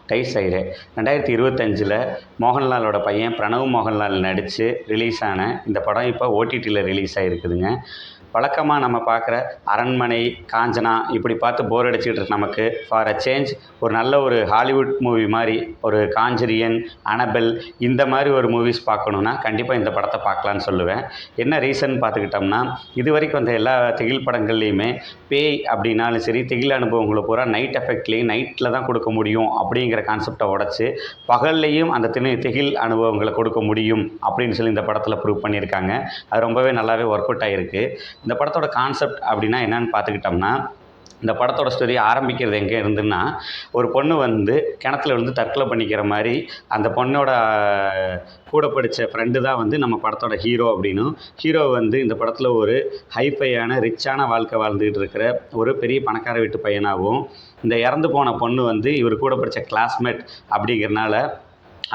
Dies ஐரே 2025 மோகன்லாலோட பையன் பிரணவ் மோகன்லால் நடித்து release ஆன இந்த படம் இப்போ ஓடிடியில் ரிலீஸ் ஆகிருக்குதுங்க. வழக்கமாக நம்ம பார்க்குற அரண்மனை, காஞ்சனா இப்படி பார்த்து போர் அடிச்சுக்கிட்டு இருக்க நமக்கு ஃபார் அ சேஞ்ச் ஒரு நல்ல ஒரு ஹாலிவுட் மூவி மாதிரி ஒரு காஞ்சரியன், அனபெல் இந்த மாதிரி ஒரு மூவிஸ் பார்க்கணுன்னா கண்டிப்பாக இந்த படத்தை பார்க்கலான்னு சொல்லுவேன். என்ன ரீசன் பார்த்துக்கிட்டோம்னா, இது வரைக்கும் வந்த எல்லா திகில் படங்கள்லேயுமே பேய் அப்படின்னாலும் சரி, திகில் அனுபவங்களை பூரா நைட் எஃபெக்ட்லேயும் நைட்டில் தான் கொடுக்க முடியும் அப்படிங்கிற கான்செப்டை உடச்சி பகல்லையும் அந்த திகில் அனுபவங்களை கொடுக்க முடியும் அப்படின்னு சொல்லி இந்த படத்தில் ப்ரூவ் பண்ணியிருக்காங்க. அது ரொம்பவே நல்லாவே ஒர்க் அவுட் ஆகிருக்கு. இந்த படத்தோட கான்செப்ட் அப்படின்னா என்னன்னு பார்த்துக்கிட்டோம்னா, இந்த படத்தோட ஸ்டோரி ஆரம்பிக்கிறது எங்கே இருந்துன்னா, ஒரு பொண்ணு வந்து கிணத்துல விழுந்து தற்கொலை பண்ணிக்கிற மாதிரி அந்த பொண்ணோட கூட படித்த ஃப்ரெண்டு தான் வந்து நம்ம படத்தோட ஹீரோ அப்படின்னும், ஹீரோ வந்து இந்த படத்தில் ஒரு ஹைஃபையான ரிச்சான வாழ்க்கை வாழ்ந்துக்கிட்டு இருக்கிற ஒரு பெரிய பணக்கார வீட்டு பையனாகவும், இந்த இறந்து போன பொண்ணு வந்து இவர் கூட படித்த கிளாஸ்மேட் அப்படிங்கிறனால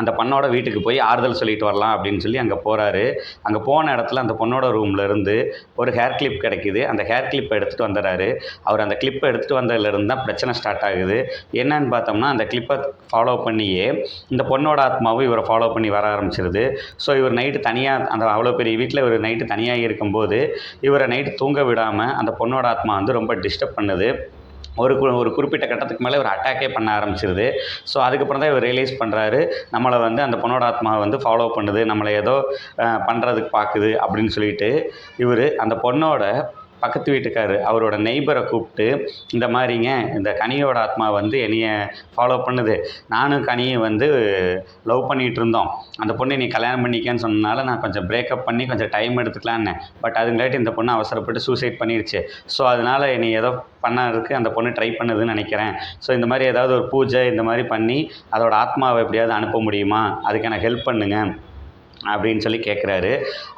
அந்த பொண்ணோட வீட்டுக்கு போய் ஆறுதல் சொல்லிட்டு வரலாம் அப்படின்னு சொல்லி அங்கே போகிறாரு. அங்கே போன இடத்துல அந்த பொண்ணோட ரூமில் இருந்து ஒரு ஹேர் கிளிப் கிடைக்கிது. அந்த ஹேர் கிளிப்பை எடுத்துகிட்டு வந்துடுறாரு. அவர் அந்த கிளிப்பை எடுத்துகிட்டு வந்ததுலேருந்து தான் பிரச்சனை ஸ்டார்ட் ஆகுது. என்னன்னு பார்த்தோம்னா, அந்த கிளிப்பை ஃபாலோ பண்ணியே இந்த பொண்ணோட ஆத்மாவும் இவரை ஃபாலோ பண்ணி வர ஆரம்பிச்சிருது. ஸோ இவர் நைட்டு தனியாக அந்த அவ்வளோ பெரிய வீட்டில் இவர் நைட்டு தனியாக இருக்கும்போது இவரை நைட்டு தூங்க விடாமல் அந்த பொண்ணோட ஆத்மா வந்து ரொம்ப டிஸ்டர்ப் பண்ணுது. ஒரு குறிப்பிட்ட கட்டத்துக்கு மேலே இவர் அட்டாக்கே பண்ண ஆரம்பிச்சிருது. ஸோ அதுக்கப்புறம் தான் இவர் ரியலைஸ் பண்ணுறாரு, நம்மளை வந்து அந்த பொண்ணோட ஆத்மா வந்து ஃபாலோ பண்ணுது, நம்மளை ஏதோ பண்ணுறதுக்கு பார்க்குது அப்படின்னு சொல்லிட்டு இவர் அந்த பொண்ணோட பக்கத்து வீட்டுக்காரு அவரோட நெய்பரை கூப்பிட்டு, இந்த மாதிரிங்க இந்த கனியோட ஆத்மா வந்து என்னைய ஃபாலோ பண்ணுது, நானும் கனியும் வந்து லவ் பண்ணிகிட்டு இருந்தோம், அந்த பொண்ணை நீ கல்யாணம் பண்ணிக்கன்னு சொன்னனால நான் கொஞ்சம் பிரேக்கப் பண்ணி கொஞ்சம் டைம் எடுத்துக்கலான்னு, பட் அதுங்களாட்டி இந்த பொண்ணு அவசரப்பட்டு சூசைட் பண்ணிடுச்சு. ஸோ அதனால் என்னை ஏதோ பண்ணறதுக்கு அந்த பொண்ணு ட்ரை பண்ணுதுன்னு நினைக்கிறேன். ஸோ இந்த மாதிரி ஏதாவது ஒரு பூஜை இந்த மாதிரி பண்ணி அதோட ஆத்மாவை எப்படியாவது அனுப்ப முடியுமா, அதுக்கு எனக்கு ஹெல்ப் பண்ணுங்க அப்படின்னு சொல்லி கேட்குறாரு.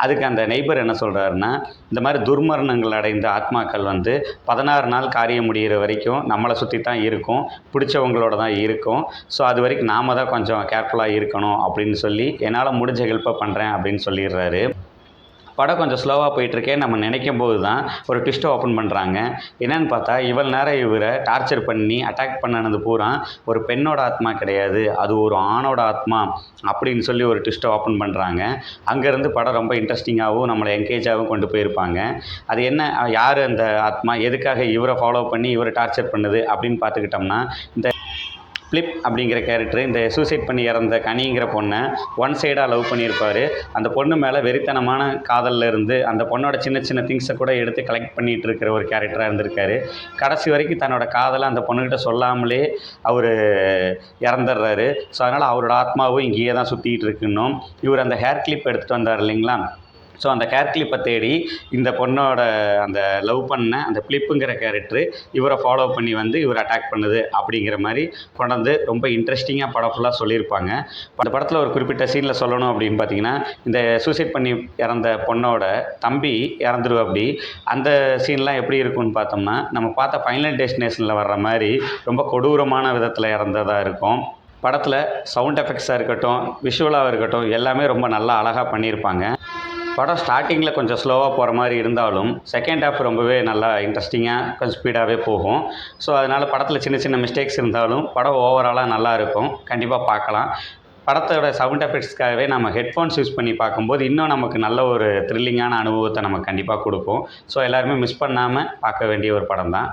அதுக்கு அந்த நெய்பர் என்ன சொல்கிறாருன்னா, இந்த மாதிரி துர்மரணங்கள் அடைந்த ஆத்மாக்கள் வந்து 16 நாள் காரியம் முடிகிற வரைக்கும் நம்மளை சுற்றி தான் இருக்கும், பிடிச்சவங்களோட தான் இருக்கும். ஸோ அது வரைக்கும் நாம் தான் கொஞ்சம் கேர்ஃபுல்லாக இருக்கணும் அப்படின்னு சொல்லி என்னால் முடிஞ்ச ஹெல்ப்பை பண்ணுறேன் அப்படின்னு சொல்லிடுறாரு. படம் கொஞ்சம் ஸ்லோவாக போயிட்டுருக்கே நம்ம நினைக்கும் போது தான் ஒரு ட்விஸ்ட்டை ஓப்பன் பண்ணுறாங்க. என்னென்னு பார்த்தா, இவ்வளோ நேரம் இவரை டார்ச்சர் பண்ணி அட்டாக் பண்ணது பூரா ஒரு பெண்ணோட ஆத்மா கிடையாது, அது ஒரு ஆணோட ஆத்மா அப்படின்னு சொல்லி ஒரு ட்விஸ்ட்டை ஓப்பன் பண்ணுறாங்க. அங்கேருந்து படம் ரொம்ப இன்ட்ரெஸ்டிங்காகவும் நம்மளை என்கேஜாகவும் கொண்டு போயிருப்பாங்க. அது என்ன, யார் அந்த ஆத்மா, எதுக்காக இவரை ஃபாலோ பண்ணி இவரை டார்ச்சர் பண்ணுது அப்படின்னு பார்த்துக்கிட்டோம்னா, இந்த ஃப்ளிப் அப்படிங்கிற கேரக்டர் இந்த சூசைட் பண்ணி இறந்த கனிங்கிற பொண்ணை ஒன் சைடாக லவ் பண்ணியிருப்பார். அந்த பொண்ணு மேலே வெறித்தனமான காதலில் இருந்து அந்த பொண்ணோட சின்ன சின்ன திங்ஸை கூட எடுத்து கலெக்ட் பண்ணிகிட்டு இருக்கிற ஒரு கேரக்டராக இருந்திருக்காரு. கடைசி வரைக்கும் தன்னோட காதலை அந்த பொண்ணுக்கிட்ட சொல்லாமலே அவர் இறந்துடுறாரு. ஸோ அதனால் அவரோட ஆத்மாவும் இங்கேயே தான் சுற்றிக்கிட்டு இருக்குன்னும், இவர் அந்த ஹேர் கிளிப் எடுத்துகிட்டு வந்தார் இல்லைங்களா, ஸோ அந்த ஹேர் கிளிப்பை தேடி இந்த பொண்ணோட அந்த லவ் பண்ண அந்த ஃப்ளிப்புங்கிற கேரக்டரு இவரை ஃபாலோ பண்ணி வந்து இவர் அட்டாக் பண்ணுது அப்படிங்கிற மாதிரி கொண்டு வந்து ரொம்ப இன்ட்ரெஸ்டிங்காக படம் ஃபுல்லாக சொல்லியிருப்பாங்க. அந்த படத்தில் ஒரு குறிப்பிட்ட சீனில் சொல்லணும் அப்படின்னு பார்த்தீங்கன்னா, இந்த சூசைட் பண்ணி இறந்த பொண்ணோட தம்பி இறந்துருவா. அப்படி அந்த சீன்லாம் எப்படி இருக்கும்னு பார்த்தோம்னா, நம்ம பார்த்த ஃபைனல் டெஸ்டினேஷனில் வர்ற மாதிரி ரொம்ப கொடூரமான விதத்தில் இறந்ததாக இருக்கும். படத்தில் சவுண்ட் எஃபெக்ட்ஸாக இருக்கட்டும், விஷுவலாக இருக்கட்டும், எல்லாமே ரொம்ப நல்லா அழகாக பண்ணியிருப்பாங்க. படம் ஸ்டார்டிங்கில் கொஞ்சம் ஸ்லோவாக போகிற மாதிரி இருந்தாலும் செகண்ட் ஹாஃப் ரொம்பவே நல்லா இன்ட்ரெஸ்டிங்காக கொஞ்சம் ஸ்பீடாகவே போகும். ஸோ அதனால் படத்தில் சின்ன சின்ன மிஸ்டேக்ஸ் இருந்தாலும் படம் ஓவராலாக நல்லா இருக்கும், கண்டிப்பாக பார்க்கலாம். படத்தோட சவுண்ட் எஃபெக்ட்ஸ்க்காகவே நம்ம ஹெட்ஃபோன்ஸ் யூஸ் பண்ணி பார்க்கும்போது இன்னும் நமக்கு நல்ல ஒரு த்ரில்லிங்கான அனுபவத்தை நமக்கு கண்டிப்பாக கொடுக்கும். ஸோ எல்லாருமே மிஸ் பண்ணாமல் பார்க்க வேண்டிய ஒரு படம் தான்.